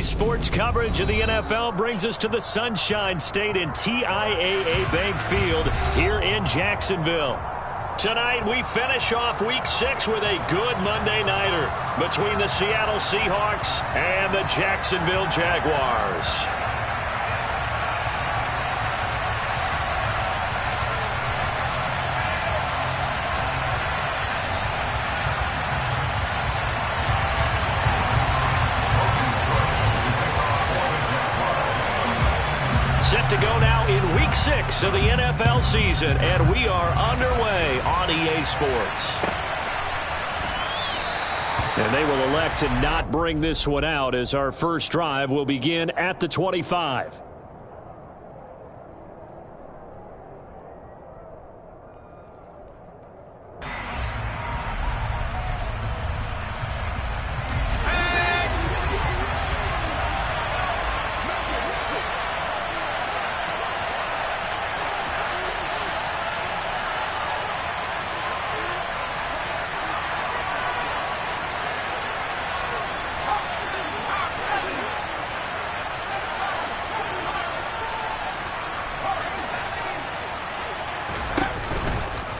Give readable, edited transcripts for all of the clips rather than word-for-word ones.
Sports coverage of the NFL brings us to the Sunshine State and TIAA Bank Field here in Jacksonville. Tonight, we finish off Week 6 with a good Monday nighter between the Seattle Seahawks and the Jacksonville Jaguars. Set to go now in Week 6 of the NFL season, and we are underway on EA Sports. And they will elect to not bring this one out as our first drive will begin at the 25.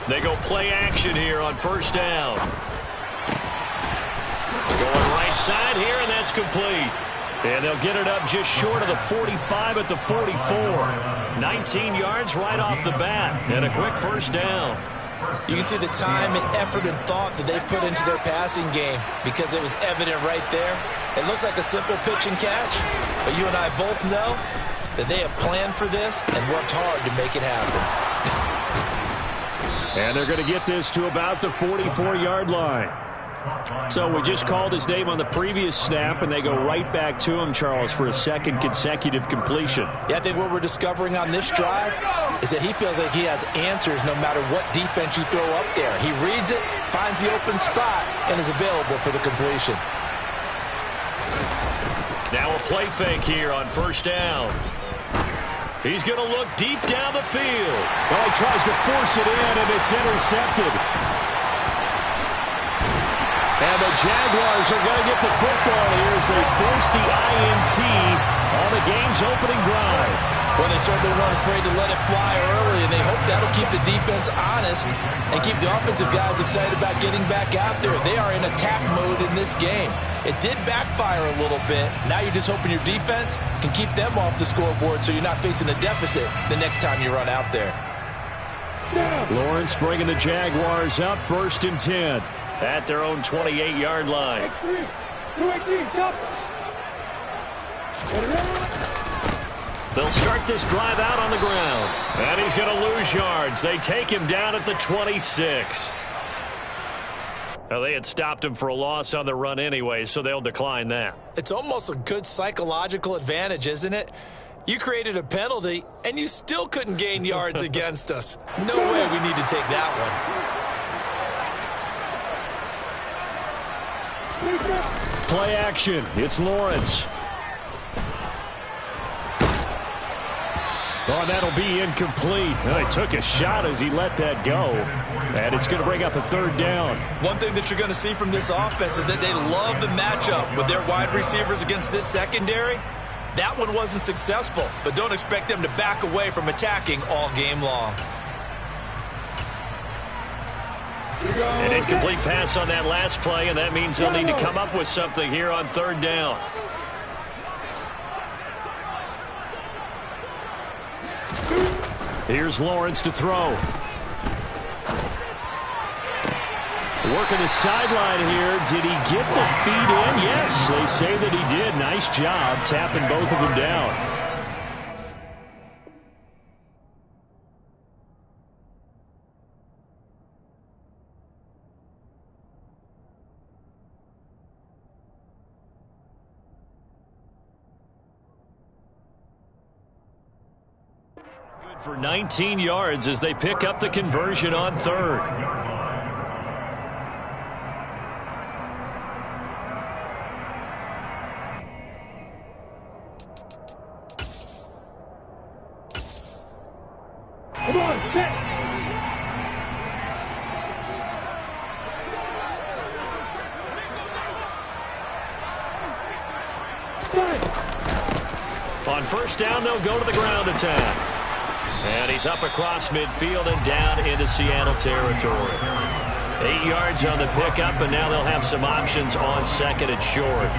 They go play action here on first down. Going right side here, and that's complete. And they'll get it up just short of the 45 at the 44. 19 yards right off the bat, and a quick first down. You can see the time and effort and thought that they put into their passing game because it was evident right there. It looks like a simple pitch and catch, but you and I both know that they have planned for this and worked hard to make it happen. And they're going to get this to about the 44-yard line. So we just called his name on the previous snap, and they go right back to him, Charles, for a second consecutive completion. Yeah, I think what we're discovering on this drive is that he feels like he has answers no matter what defense you throw up there. He reads it, finds the open spot, and is available for the completion. Now a play fake here on first down. He's going to look deep down the field. Well, he tries to force it in, and it's intercepted. And the Jaguars are going to get the football here as they force the INT on the game's opening drive. Well, they certainly weren't afraid to let it fly early, and they hope that'll keep the defense honest and keep the offensive guys excited about getting back out there. They are in attack mode in this game. It did backfire a little bit. Now you're just hoping your defense can keep them off the scoreboard so you're not facing a deficit the next time you run out there. Lawrence bringing the Jaguars up first and 10 at their own 28-yard line. They'll start this drive out on the ground. And he's going to lose yards. They take him down at the 26. Well, they had stopped him for a loss on the run anyway, so they'll decline that. It's almost a good psychological advantage, isn't it? You created a penalty, and you still couldn't gain yards against us. No way we need to take that one. Play action. It's Lawrence. Oh, that'll be incomplete. Well, he took a shot as he let that go. And it's going to bring up a third down. One thing that you're going to see from this offense is that they love the matchup with their wide receivers against this secondary. That one wasn't successful, but don't expect them to back away from attacking all game long. An incomplete pass on that last play, and that means they'll need to come up with something here on third down. Here's Lawrence to throw. Working the sideline here. Did he get the feet in? Yes, they say that he did. Nice job tapping both of them down. For 19 yards as they pick up the conversion on third. Come on, set. On first down, they'll go to the ground attack. And he's up across midfield and down into Seattle territory. 8 yards on the pickup, and now they'll have some options on second and short.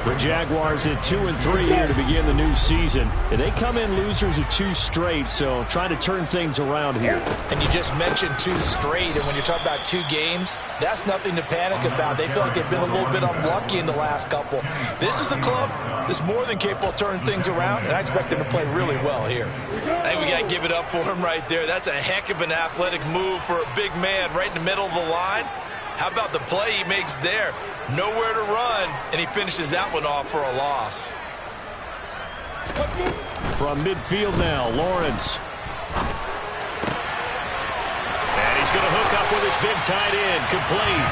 The Jaguars at 2-3 here to begin the new season. And they come in losers of 2 straight, so trying to turn things around here. And you just mentioned 2 straight, and when you're talking about 2 games, that's nothing to panic about. They feel like they've been a little bit unlucky in the last couple. This is a club that's more than capable of turning things around, and I expect them to play really well here. I think we got to give it up for him right there. That's a heck of an athletic move for a big man right in the middle of the line. How about the play he makes there? Nowhere to run, and he finishes that one off for a loss. From midfield now, Lawrence. And he's going to hook up with his big tight end, complete.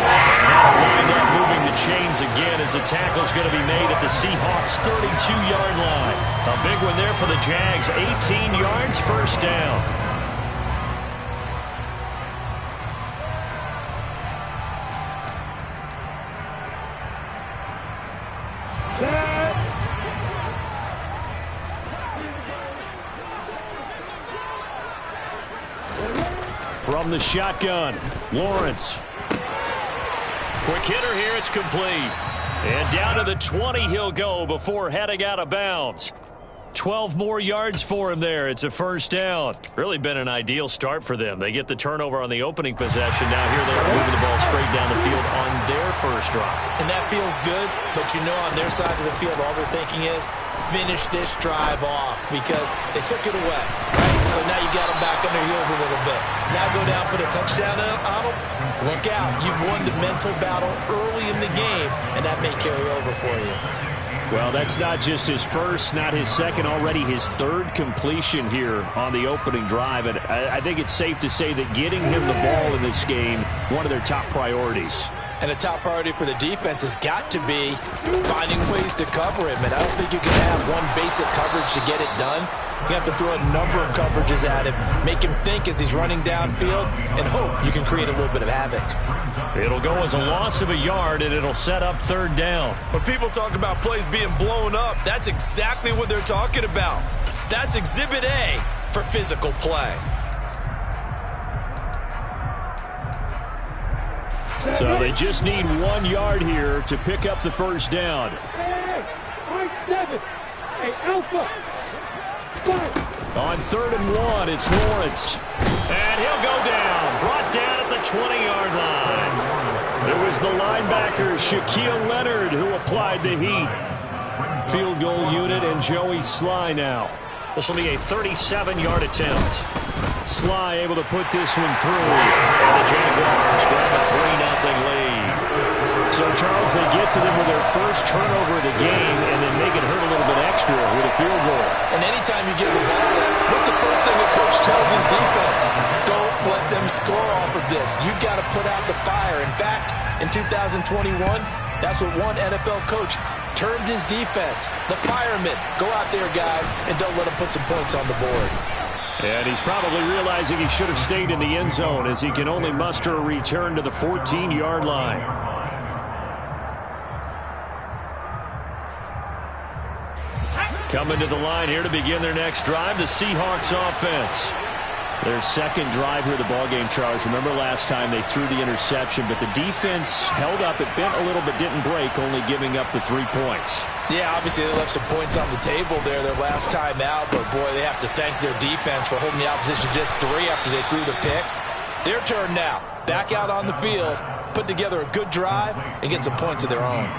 And that'll wind up moving the chains again as the tackle's going to be made at the Seahawks' 32-yard line. A big one there for the Jags, 18 yards, first down. From the shotgun, Lawrence. Quick hitter here, it's complete. And down to the 20 he'll go before heading out of bounds. 12 more yards for him there. It's a first down. Really been an ideal start for them. They get the turnover on the opening possession. Now here they are moving the ball straight down the field on their first drive. And that feels good, but you know on their side of the field, all they're thinking is finish this drive off because they took it away. Right? So now you got them back on their heels a little bit. Now go down, put a touchdown on them. Look out. You've won the mental battle early in the game, and that may carry over for you. Well, that's not just his first, not his second, already his 3rd completion here on the opening drive. And I think it's safe to say that getting him the ball in this game, one of their top priorities. And a top priority for the defense has got to be finding ways to cover him. And I don't think you can have one basic coverage to get it done. You have to throw a number of coverages at him, make him think as he's running downfield, and hope you can create a little bit of havoc. It'll go as a loss of a yard, and it'll set up 3rd down. When people talk about plays being blown up, that's exactly what they're talking about. That's Exhibit A for physical play. So they just need 1 yard here to pick up the first down. On 3rd and 1, it's Lawrence. And he'll go down. Brought down at the 20-yard line. It was the linebacker, Shaquille Leonard, who applied the heat. Field goal unit and Joey Sly now. This will be a 37-yard attempt. Sly able to put this one through. And the Jaguars grab a 3-0 lead. So, Charles, they get to them with their first turnover of the game and then make it hurt a little bit extra with a field goal. And anytime you give the ball up, what's the first thing the coach tells his defense? Don't let them score off of this. You've got to put out the fire. In fact, in 2021, that's what one NFL coach termed his defense. The firemen. Go out there, guys, and don't let them put some points on the board. And he's probably realizing he should have stayed in the end zone as he can only muster a return to the 14-yard line. Coming to the line here to begin their next drive, the Seahawks offense. Their second drive here of the ballgame, Charles. Remember last time they threw the interception, but the defense held up. It bent a little but didn't break, only giving up the 3 points. Yeah, obviously they left some points on the table there their last time out, but boy, they have to thank their defense for holding the opposition just 3 after they threw the pick. Their turn now. Back out on the field, put together a good drive, and get some points of their own.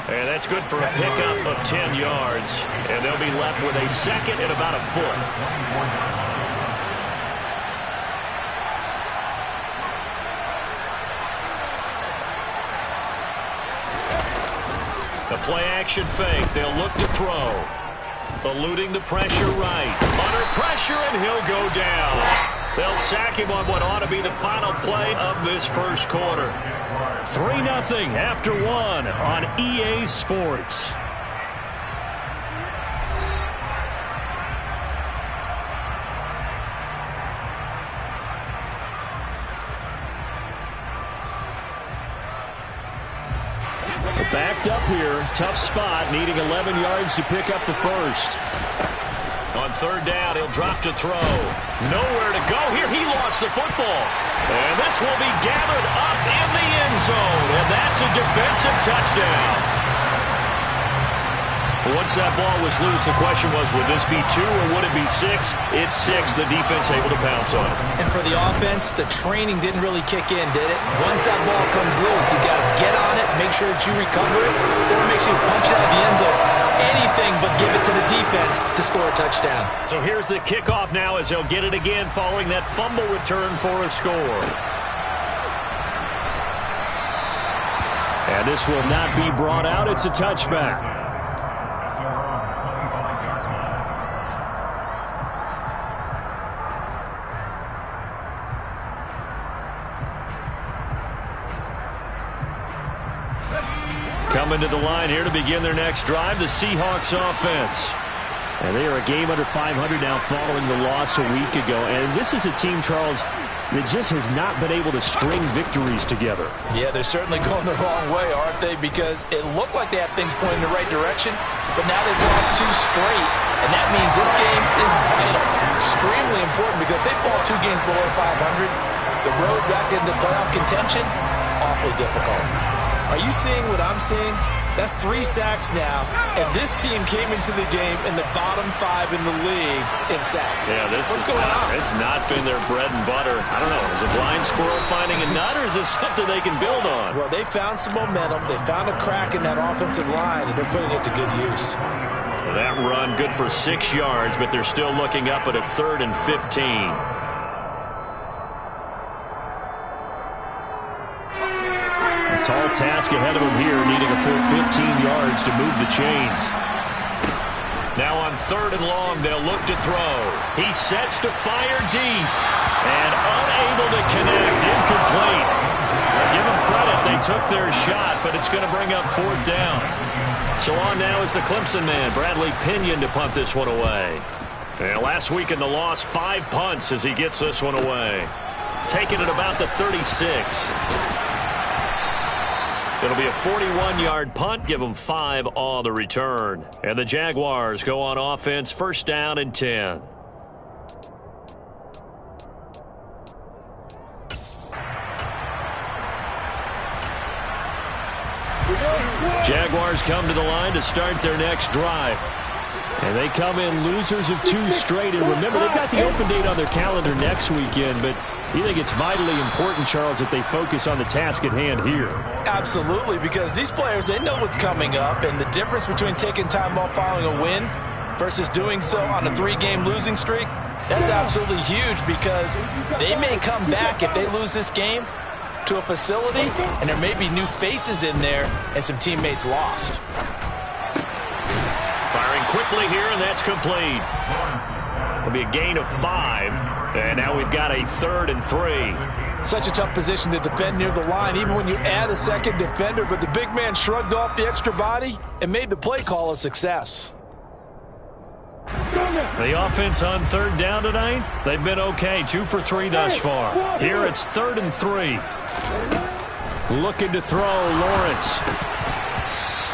And that's good for a pickup of 10 yards. And they'll be left with a second and about a foot. The play-action fake. They'll look to throw. Eluding the pressure right. Under pressure, and he'll go down. They'll sack him on what ought to be the final play of this first quarter. 3-0 after 1 on EA Sports. Backed up here tough spot, needing 11 yards to pick up the first. On third down, he'll drop to throw. Nowhere to go here. He lost the football. And this will be gathered up in the end zone. And that's a defensive touchdown. Once that ball was loose, the question was, would this be 2 or would it be 6? It's 6. The defense able to pounce on it. And for the offense, the training didn't really kick in, did it? Once that ball comes loose, you got to get on it, make sure that you recover it, or make sure you punch it out of the end zone. Anything but give it to the defense to score a touchdown. So here's the kickoff now as they'll get it again following that fumble return for a score. And this will not be brought out. It's a touchback. Coming to the line here to begin their next drive, the Seahawks offense. And they are a game under 500 now following the loss a week ago. And this is a team, Charles, that just has not been able to string victories together. Yeah, they're certainly going the wrong way, aren't they? Because it looked like they had things pointing in the right direction, but now they've lost 2 straight. And that means this game is vital, extremely important, because if they fall 2 games below 500, the road back into playoff contention, awfully difficult. Are you seeing what I'm seeing? That's 3 sacks now, and this team came into the game in the bottom 5 in the league in sacks. Yeah, what's going on? It's not been their bread and butter. I don't know. Is a blind squirrel finding a nut, or is this something they can build on? Well, they found some momentum. They found a crack in that offensive line, and they're putting it to good use. Well, that run good for 6 yards, but they're still looking up at a 3rd and 15. Tall task ahead of him here, needing a full 15 yards to move the chains. Now on 3rd and long, they'll look to throw. He sets to fire deep and unable to connect, incomplete. Give them credit, they took their shot, but it's going to bring up 4th down. So on now is the Clemson man, Bradley Pinion, to punt this one away. And last week in the loss, 5 punts as he gets this one away. Taking it about the 36. It'll be a 41-yard punt, give them 5 on the return. And the Jaguars go on offense, 1st down and 10. Jaguars come to the line to start their next drive. And they come in losers of 2 straight. And remember, they've got the open date on their calendar next weekend, but you think it's vitally important, Charles, that they focus on the task at hand here? Absolutely, because these players, they know what's coming up, and the difference between taking time off following a win versus doing so on a 3-game losing streak, that's absolutely huge, because they may come back if they lose this game to a facility, and there may be new faces in there and some teammates lost. Firing quickly here, and that's complete. It'll be a gain of 5. And now we've got a 3rd and 3. Such a tough position to defend near the line, even when you add a second defender. But the big man shrugged off the extra body and made the play call a success. The offense on 3rd down tonight, they've been okay. 2 for 3 thus far. Here it's 3rd and 3. Looking to throw, Lawrence.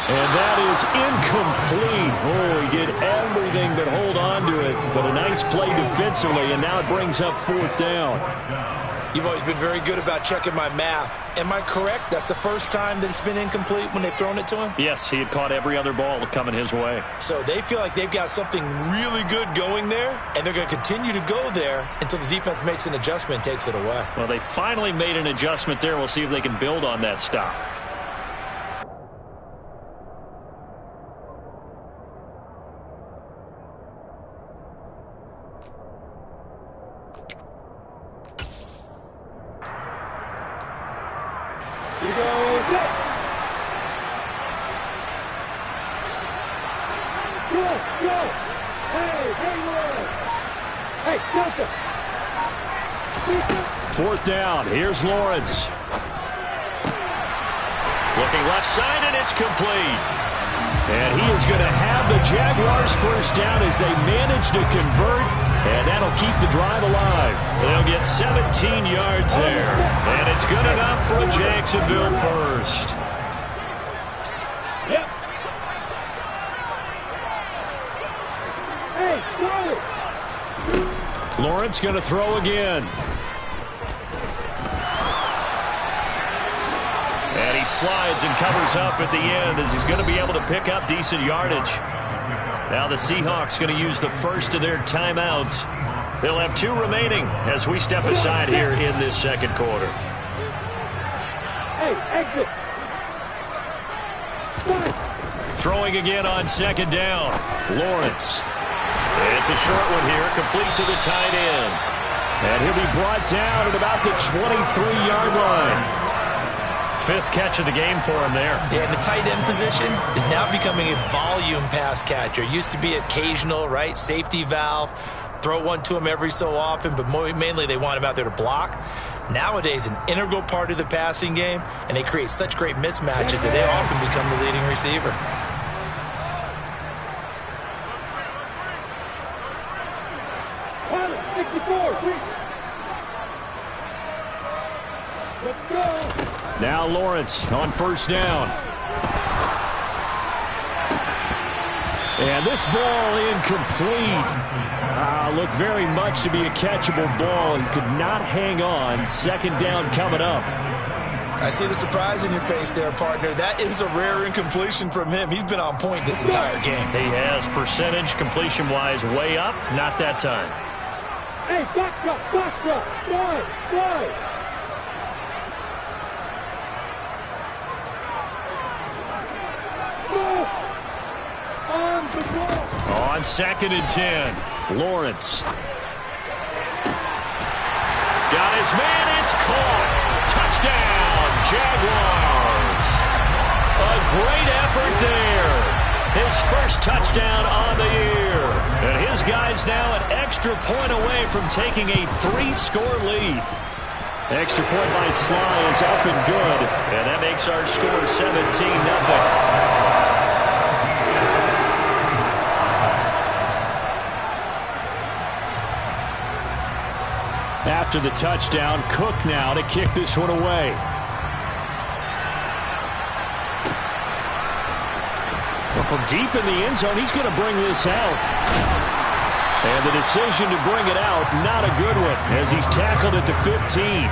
And that is incomplete. Oh, he did everything but hold on to it. But a nice play defensively, and now it brings up 4th down. You've always been very good about checking my math. Am I correct? That's the first time that it's been incomplete when they've thrown it to him? Yes, he had caught every other ball coming his way. So they feel like they've got something really good going there, and they're going to continue to go there until the defense makes an adjustment and takes it away. Well, they finally made an adjustment there. We'll see if they can build on that stop. Fourth down. Here's Lawrence. Looking left side, and it's complete. And he is going to have the Jaguars first down as they manage to convert, and that'll keep the drive alive. They'll get 17 yards there, and it's good enough for a Jacksonville first. Lawrence going to throw again. And he slides and covers up at the end as he's going to be able to pick up decent yardage. Now the Seahawks going to use the first of their timeouts. They'll have 2 remaining as we step aside here in this second quarter. Hey, exit. Throwing again on second down. Lawrence. It's a short one here, complete to the tight end. And he'll be brought down at about the 23-yard line. 5th catch of the game for him there. Yeah, and the tight end position is now becoming a volume pass catcher. Used to be occasional, right? Safety valve. Throw one to him every so often, but mainly they want him out there to block. Nowadays, an integral part of the passing game, and they create such great mismatches that they often become the leading receiver. Now Lawrence on first down. And this ball incomplete. Looked very much to be a catchable ball and could not hang on. Second down coming up. I see the surprise in your face there, partner. That is a rare incompletion from him. He's been on point this entire game. He has percentage completion-wise way up. Not that time. Hey, box drop, slide. On 2nd and 10, Lawrence. Got his man, it's caught. Touchdown, Jaguars. A great effort there. His first touchdown on the year. And his guys now an extra point away from taking a 3-score lead. Extra point by Sly is up and good. And that makes our score 17-0. After the touchdown, Cook now to kick this one away. Well, from deep in the end zone, he's going to bring this out. And the decision to bring it out, not a good one, as he's tackled at the 15.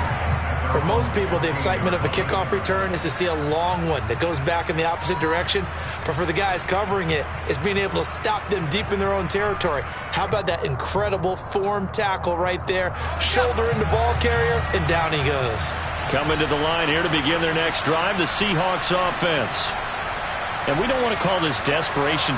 For most people, the excitement of a kickoff return is to see a long one that goes back in the opposite direction. But for the guys covering it, it's being able to stop them deep in their own territory. How about that incredible form tackle right there? Shoulder into ball carrier, and down he goes. Coming to the line here to begin their next drive, the Seahawks offense. And we don't want to call this desperation